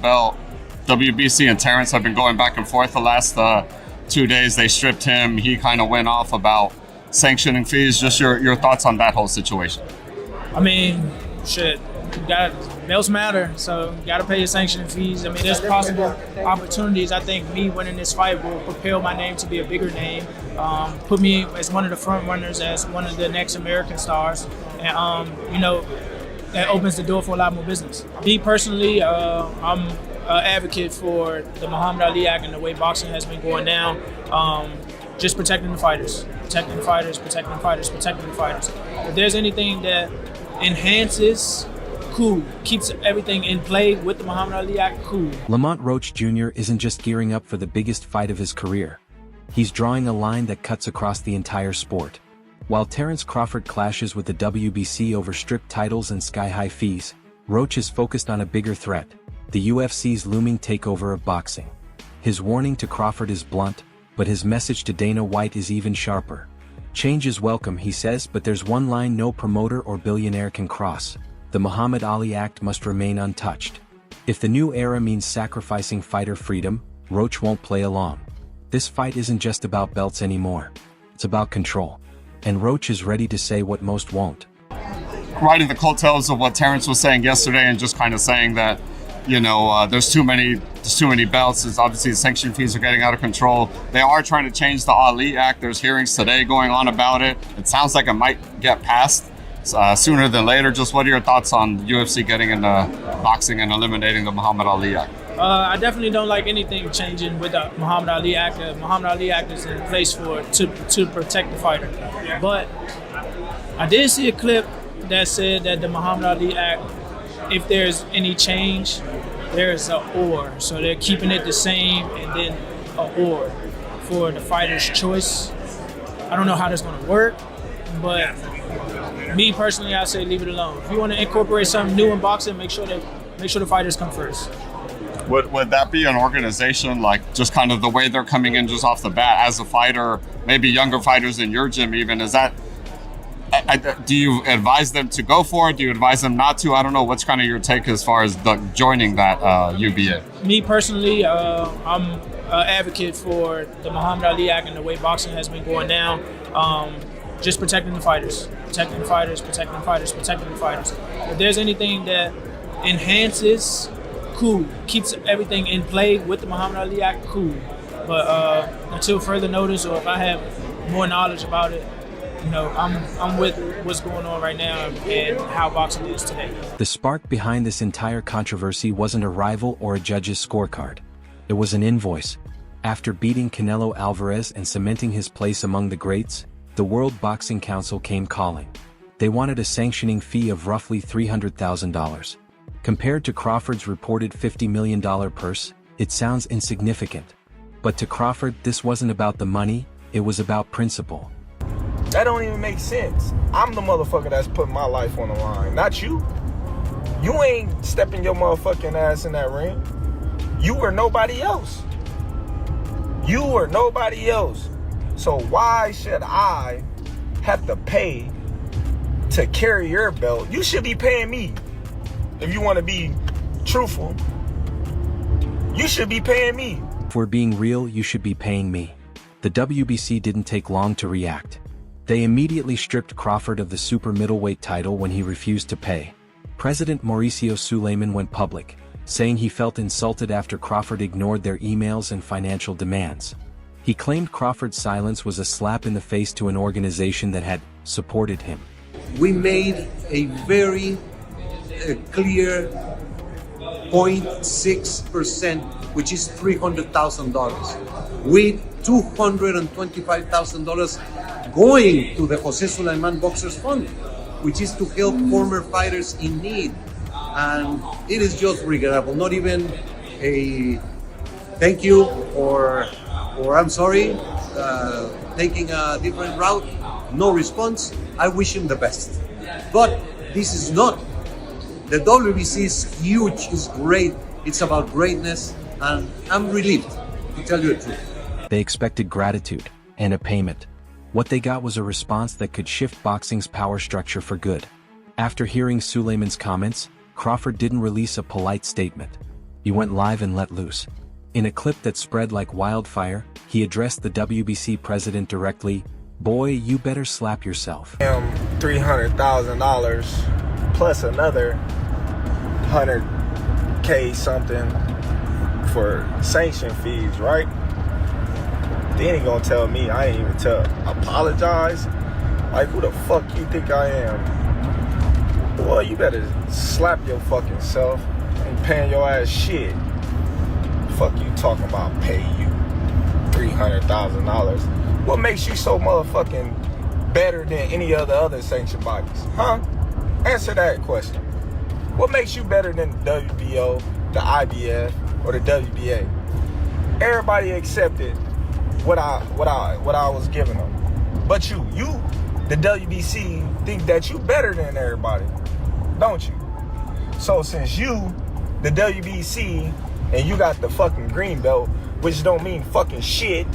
belt. WBC and Terence have been going back and forth the last 2 days. They stripped him. He kind of went off about sanctioning fees. Just your thoughts on that whole situation. I mean, shit, belts matter, so you got to pay your sanctioning fees. I mean, there's possible opportunities. I think me winning this fight will propel my name to be a bigger name, put me as one of the front runners, as one of the next American stars, and that opens the door for a lot more business. Me personally, I'm an advocate for the Muhammad Ali Act and the way boxing has been going down. Just protecting the fighters, protecting the fighters, protecting the fighters, protecting the fighters. If there's anything that enhances, cool, keeps everything in play with the Muhammad Ali Act, cool. Lamont Roach Jr. isn't just gearing up for the biggest fight of his career. He's drawing a line that cuts across the entire sport. While Terence Crawford clashes with the WBC over stripped titles and sky-high fees, Roach is focused on a bigger threat, the UFC's looming takeover of boxing. His warning to Crawford is blunt, but his message to Dana White is even sharper. Change is welcome, he says, but there's one line no promoter or billionaire can cross. The Muhammad Ali Act must remain untouched. If the new era means sacrificing fighter freedom, Roach won't play along. This fight isn't just about belts anymore. It's about control. And Roach is ready to say what most won't. Riding the coattails of what Terence was saying yesterday and just kind of saying that, there's too many belts. It's obviously the sanction fees are getting out of control. They are trying to change the Ali Act. There's hearings today going on about it. It sounds like it might get passed sooner than later. Just what are your thoughts on UFC getting into boxing and eliminating the Muhammad Ali Act? I definitely don't like anything changing with the Muhammad Ali Act. The Muhammad Ali Act is in place to protect the fighter. But I did see a clip that said that the Muhammad Ali Act, if there's any change, there's an or. So they're keeping it the same and then an or for the fighter's choice. I don't know how that's going to work, but me personally, I say leave it alone. If you want to incorporate something new in boxing, make sure the fighters come first. Would that be an organization, like just kind of the way they're coming in just off the bat as a fighter, maybe younger fighters in your gym even, is that, do you advise them to go for it? Do you advise them not to? I don't know. What's kind of your take as far as joining that UBA? Me personally, I'm an advocate for the Muhammad Ali Act and the way boxing has been going down. Just protecting the fighters, protecting the fighters, protecting the fighters, protecting the fighters. If there's anything that enhances, cool, keeps everything in play with the Muhammad Ali Act, cool. But until further notice, or if I have more knowledge about it, I'm with what's going on right now and how boxing is today. The spark behind this entire controversy wasn't a rival or a judge's scorecard. It was an invoice. After beating Canelo Alvarez and cementing his place among the greats, the World Boxing Council came calling. They wanted a sanctioning fee of roughly $300,000. Compared to Crawford's reported $50 million purse, it sounds insignificant. But to Crawford, this wasn't about the money, it was about principle. That don't even make sense. I'm the motherfucker that's putting my life on the line, not you. You ain't stepping your motherfucking ass in that ring. You or nobody else. You or nobody else. So why should I have to pay to carry your belt? You should be paying me. If you want to be truthful, you should be paying me. If we're being real, you should be paying me. The WBC didn't take long to react. They immediately stripped Crawford of the super middleweight title when he refused to pay. President Mauricio Suleiman went public, saying he felt insulted after Crawford ignored their emails and financial demands. He claimed Crawford's silence was a slap in the face to an organization that had supported him. We made a very clear 0.6%, which is $300,000, with $225,000 going to the Jose Sulaiman Boxers Fund, which is to help former fighters in need. And it is just regrettable. Not even a thank you or I'm sorry, taking a different route, no response. I wish him the best. But this is not. The WBC is huge, it's great, it's about greatness, and I'm relieved, to tell you the truth. They expected gratitude and a payment. What they got was a response that could shift boxing's power structure for good. After hearing Suleiman's comments, Crawford didn't release a polite statement. You went live and let loose. In a clip that spread like wildfire, he addressed the WBC president directly. Boy, you better slap yourself. $300,000 plus another $100K something for sanction fees, right? Then he gonna tell me I ain't even apologize. Like, who the fuck you think I am? Boy, you better slap your fucking self. Ain't paying your ass shit. Fuck you talking about pay you $300,000. What makes you so motherfucking better than any other sanctioned bodies? Huh? Answer that question. What makes you better than the WBO, the IBF, or the WBA? Everybody accepted what I was giving them. But you, the WBC, think that you better than everybody, don't you? So since you, the WBC, and you got the fucking green belt, which don't mean fucking shit.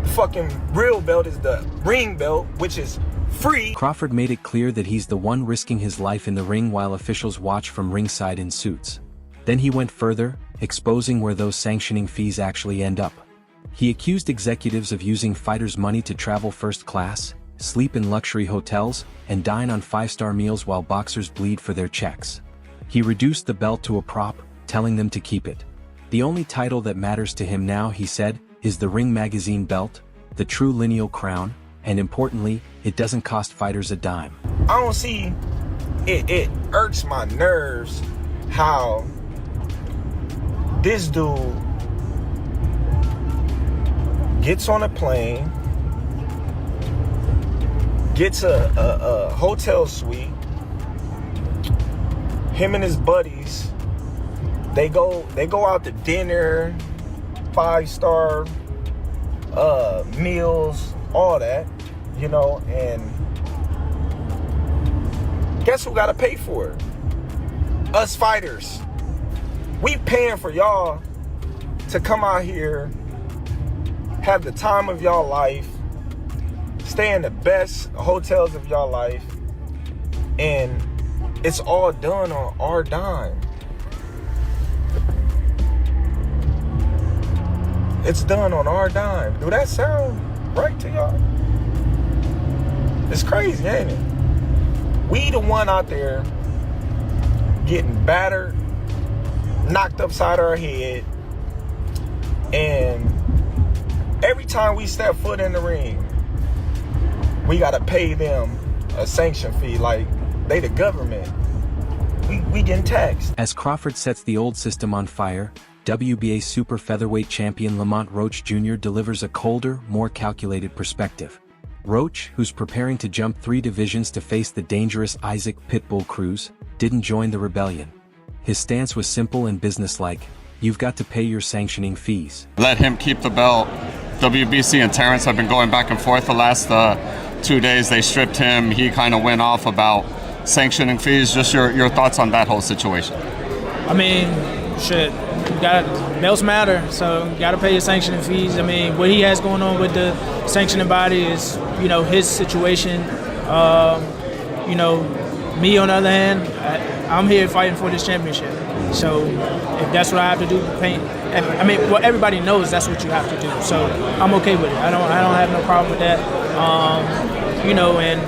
The fucking real belt is the ring belt, which is free. Crawford made it clear that he's the one risking his life in the ring while officials watch from ringside in suits. Then he went further, exposing where those sanctioning fees actually end up. He accused executives of using fighters' money to travel first class, sleep in luxury hotels, and dine on five-star meals while boxers bleed for their checks. He reduced the belt to a prop, telling them to keep it. The only title that matters to him now, he said, is the Ring Magazine belt, the true lineal crown, and importantly, it doesn't cost fighters a dime. I don't see, it irks my nerves how this dude gets on a plane, gets a hotel suite, him and his buddies, they go out to dinner, 5-star meals, all that, you know, and guess who gotta pay for it? Us fighters. We paying for y'all to come out here, have the time of y'all life, stay in the best hotels of y'all life, and it's all done on our dime. It's done on our dime. Do that sound right to y'all? It's crazy, ain't it? We the one out there getting battered, knocked upside our head, and every time we step foot in the ring, we gotta pay them a sanction fee like they the government. We getting taxed. As Crawford sets the old system on fire, WBA super featherweight champion Lamont Roach Jr. delivers a colder, more calculated perspective. Roach, who's preparing to jump 3 divisions to face the dangerous Isaac Pitbull Cruz, didn't join the rebellion. His stance was simple and businesslike: you've got to pay your sanctioning fees. Let him keep the belt. WBC and Terence have been going back and forth the last 2 days. They stripped him. He kind of went off about sanctioning fees. Just your thoughts on that whole situation. I mean, shit, belts matter, so you gotta pay your sanctioning fees. I mean, what he has going on with the sanctioning body is, you know, his situation. You know, me on the other hand, I'm here fighting for this championship. So if that's what I have to do, I mean, well, everybody knows that's what you have to do. So I'm okay with it. I don't have no problem with that. You know, and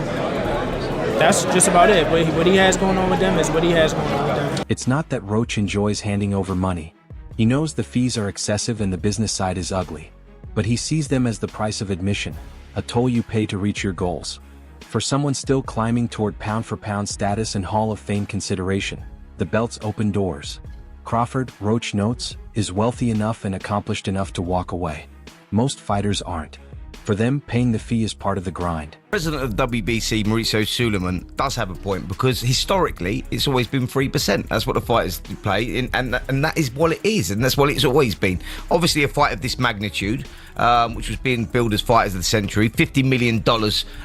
that's just about it. What he has going on with them is what he has going on with them. It's not that Roach enjoys handing over money. He knows the fees are excessive and the business side is ugly. But he sees them as the price of admission, a toll you pay to reach your goals. For someone still climbing toward pound-for-pound status and Hall of Fame consideration, the belts open doors. Crawford, Roach notes, is wealthy enough and accomplished enough to walk away. Most fighters aren't. For them, paying the fee is part of the grind. President of WBC, Mauricio Suleiman, does have a point, because historically it's always been 3%. That's what the fighters play, and that is what it is, and that's what it's always been. Obviously, a fight of this magnitude, which was being billed as Fighters of the Century, $50 million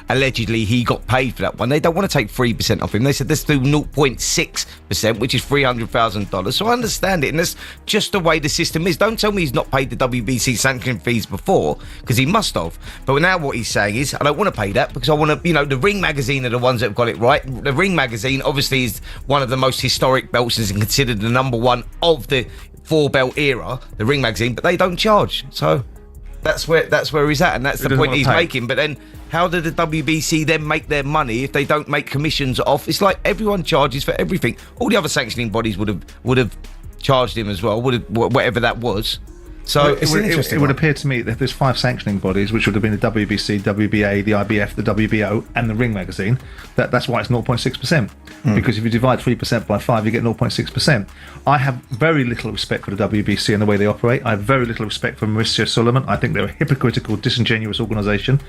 allegedly he got paid for that one. They don't want to take 3% off him. They said let's do 0.6%, which is $300,000. So I understand it, and that's just the way the system is. Don't tell me he's not paid the WBC sanction fees before, because he must have. But now what he's saying is, I don't want to pay that, because I want to, you know, the Ring Magazine are the ones that have got it right. The Ring Magazine obviously is one of the most historic belts and considered the number one of the 4-belt era, the Ring magazine, but they don't charge. So that's where he's at, and that's the point he's making. But then how did the WBC then make their money if they don't make commissions off? It's like everyone charges for everything. All the other sanctioning bodies would have charged him as well, whatever that was. So it would appear to me that if there's 5 sanctioning bodies, which would have been the WBC, WBA, the IBF, the WBO, and the Ring magazine, that's why it's 0.6%. Because if you divide 3% by 5, you get 0.6%. I have very little respect for the WBC and the way they operate. I have very little respect for Mauricio Suleiman. I think they're a hypocritical, disingenuous organisation.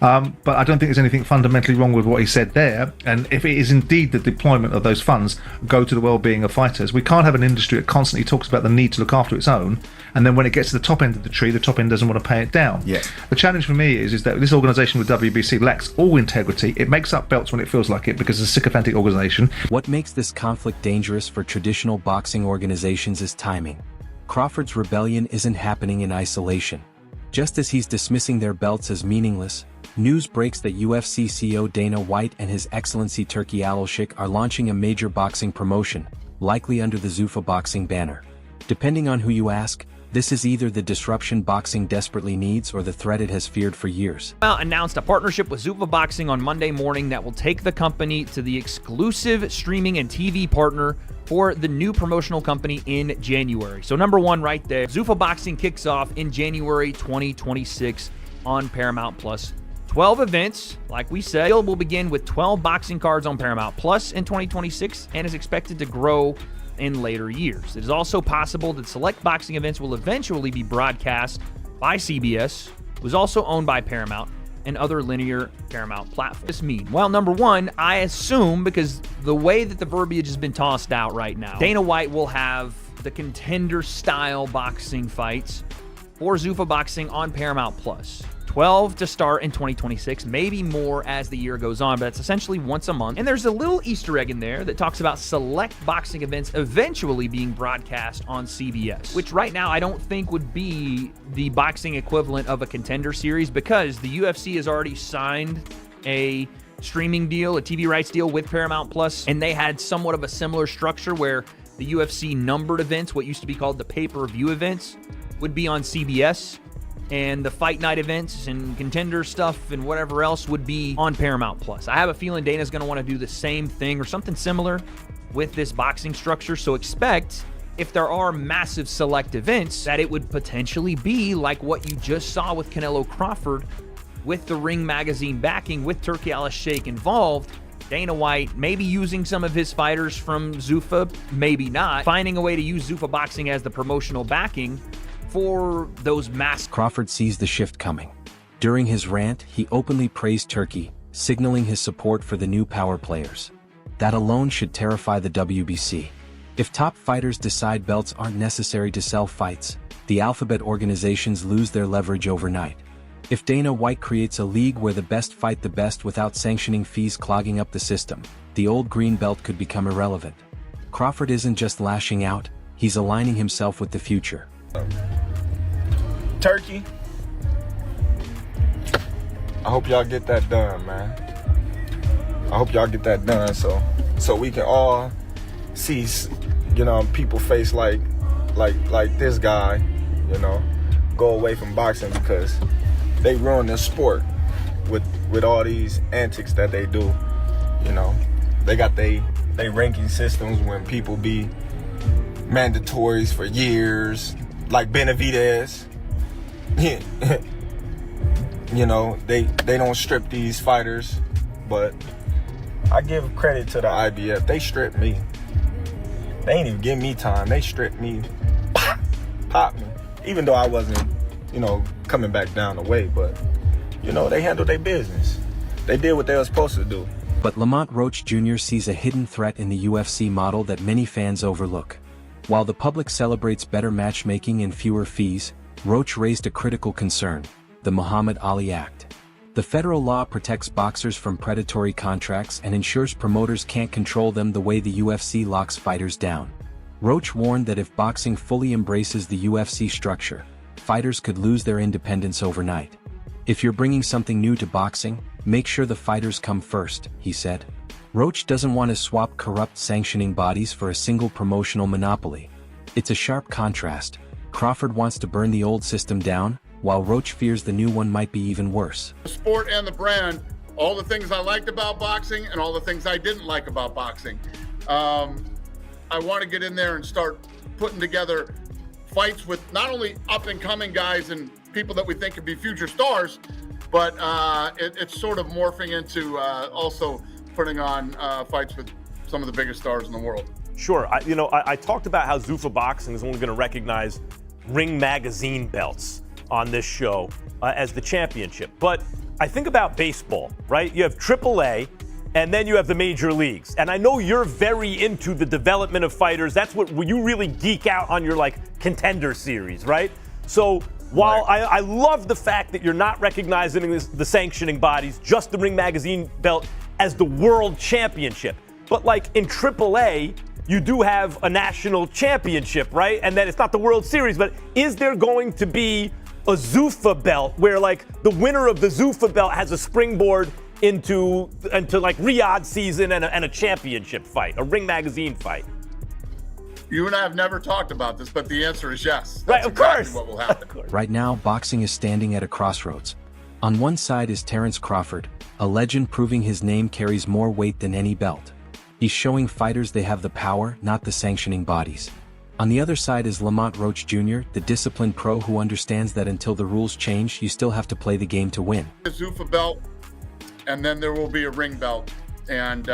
But I don't think there's anything fundamentally wrong with what he said there. And if it is indeed the deployment of those funds go to the well-being of fighters, we can't have an industry that constantly talks about the need to look after its own, and then when it gets to the top end of the tree, the top end doesn't want to pay it down. Yeah. The challenge for me is that this organisation with WBC lacks all integrity. It makes up belts when it feels like it because it's a sycophantic organisation. What makes this conflict dangerous for traditional boxing organizations is timing. Crawford's rebellion isn't happening in isolation. Just as he's dismissing their belts as meaningless, news breaks that UFC CEO Dana White and His Excellency Turki Alashik are launching a major boxing promotion, likely under the Zuffa Boxing banner. Depending on who you ask, this is either the disruption boxing desperately needs or the threat it has feared for years. Announced a partnership with Zuffa Boxing on Monday morning that will take the company to the exclusive streaming and TV partner for the new promotional company in January. So number one right there, Zuffa Boxing kicks off in January 2026 on Paramount Plus. 12 events, like we said, will begin with 12 boxing cards on Paramount Plus in 2026 and is expected to grow in later years. It is also possible that select boxing events will eventually be broadcast by CBS, who is also owned by Paramount, and other linear Paramount platforms. What does this mean? Well, number one, I assume, because the way that the verbiage has been tossed out right now, Dana White will have the contender-style boxing fights for Zuffa Boxing on Paramount Plus. 12 to start in 2026, maybe more as the year goes on, but it's essentially once a month. And there's a little Easter egg in there that talks about select boxing events eventually being broadcast on CBS, which right now I don't think would be the boxing equivalent of a Contender Series, because the UFC has already signed a streaming deal, a TV rights deal with Paramount Plus, and they had somewhat of a similar structure where the UFC numbered events, what used to be called the pay-per-view events, would be on CBS, and the fight night events and contender stuff and whatever else would be on Paramount Plus. I have a feeling Dana's going to want to do the same thing or something similar with this boxing structure, so expect, if there are massive select events, that it would potentially be like what you just saw with Canelo Crawford, with the Ring magazine backing, with Turki Alashik involved. Dana White maybe using some of his fighters from Zuffa, maybe not, finding a way to use Zuffa Boxing as the promotional backing for those mass. Crawford sees the shift coming. During his rant, he openly praised Turkey, signaling his support for the new power players. That alone should terrify the WBC. If top fighters decide belts aren't necessary to sell fights, the alphabet organizations lose their leverage overnight. If Dana White creates a league where the best fight the best without sanctioning fees clogging up the system, the old green belt could become irrelevant. Crawford isn't just lashing out, he's aligning himself with the future. Turkey, I hope y'all get that done, man. I hope y'all get that done so we can all see, people face like this guy, go away from boxing, because they ruin this sport with all these antics that they do. They got they ranking systems when people be mandatories for years, like Benavidez. They don't strip these fighters, but I give credit to the IBF. They stripped me. They ain't even give me time. They stripped me, pop me, even though I wasn't, coming back down the way. But they handled their business. They did what they were supposed to do. But Lamont Roach Jr. sees a hidden threat in the UFC model that many fans overlook. While the public celebrates better matchmaking and fewer fees, Roach raised a critical concern: the Muhammad Ali Act. The federal law protects boxers from predatory contracts and ensures promoters can't control them the way the UFC locks fighters down. Roach warned that if boxing fully embraces the UFC structure, fighters could lose their independence overnight. If you're bringing something new to boxing, make sure the fighters come first, he said. Roach doesn't want to swap corrupt sanctioning bodies for a single promotional monopoly. It's a sharp contrast. Crawford wants to burn the old system down, while Roach fears the new one might be even worse. The sport and the brand, all the things I liked about boxing and all the things I didn't like about boxing. I want to get in there and start putting together fights with not only up-and-coming guys and people that we think could be future stars, but it's sort of morphing into also putting on fights with some of the biggest stars in the world. Sure. I talked about how Zuffa Boxing is only going to recognize Ring Magazine belts on this show as the championship. But I think about baseball, right? You have AAA, and then you have the major leagues. And I know you're very into the development of fighters. That's what you really geek out on your, Contender series, right? So while I love the fact that you're not recognizing the sanctioning bodies, just the Ring Magazine belt as the world championship. But in AAA, you do have a national championship, right? And then it's not the World Series, but is there going to be a Zuffa belt where the winner of the Zuffa belt has a springboard into Riyadh season and a championship fight, a Ring Magazine fight? You and I have never talked about this, but the answer is yes. Right, of course. What will happen. Right now, boxing is standing at a crossroads. On one side is Terence Crawford, a legend proving his name carries more weight than any belt. He's showing fighters they have the power, not the sanctioning bodies. On the other side is Lamont Roach Jr., the disciplined pro who understands that until the rules change, you still have to play the game to win. The Zuffa belt, and then there will be a ring belt. And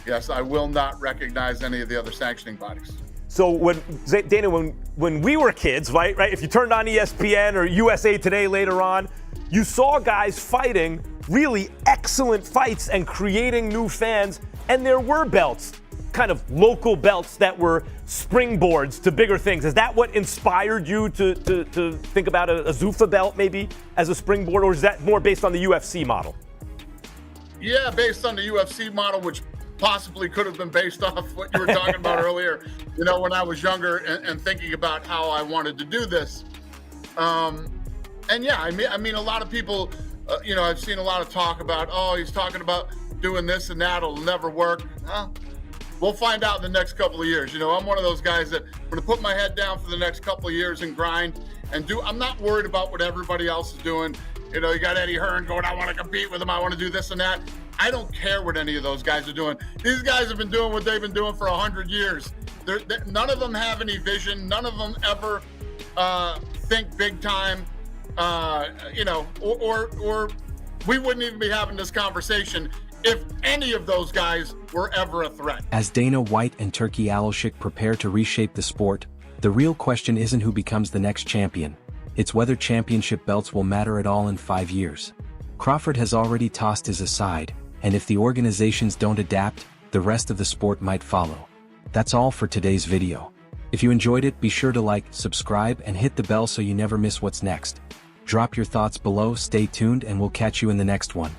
yes, I will not recognize any of the other sanctioning bodies. So Dana, when we were kids, right? If you turned on ESPN or USA Today later on, you saw guys fighting really excellent fights and creating new fans, and there were belts, kind of local belts that were springboards to bigger things. Is that what inspired you to think about a Zuffa belt maybe as a springboard, or is that more based on the UFC model? Yeah, based on the UFC model, which possibly could have been based off what you were talking about earlier, when I was younger and thinking about how I wanted to do this. And yeah, I mean, a lot of people, I've seen a lot of talk about, oh, he's talking about doing this and that, it'll never work. We'll find out in the next couple of years. I'm one of those guys that I'm going to put my head down for the next couple of years and grind and I'm not worried about what everybody else is doing. You got Eddie Hearn going, I want to compete with him, I want to do this and that. I don't care what any of those guys are doing. These guys have been doing what they've been doing for 100 years. None of them have any vision. None of them ever think big time, or we wouldn't even be having this conversation if any of those guys were ever a threat. As Dana White and Turkey Alashik prepare to reshape the sport, the real question isn't who becomes the next champion. It's whether championship belts will matter at all in 5 years. Crawford has already tossed his aside, and if the organizations don't adapt, the rest of the sport might follow. That's all for today's video. If you enjoyed it, be sure to like, subscribe, and hit the bell so you never miss what's next. Drop your thoughts below, stay tuned, and we'll catch you in the next one.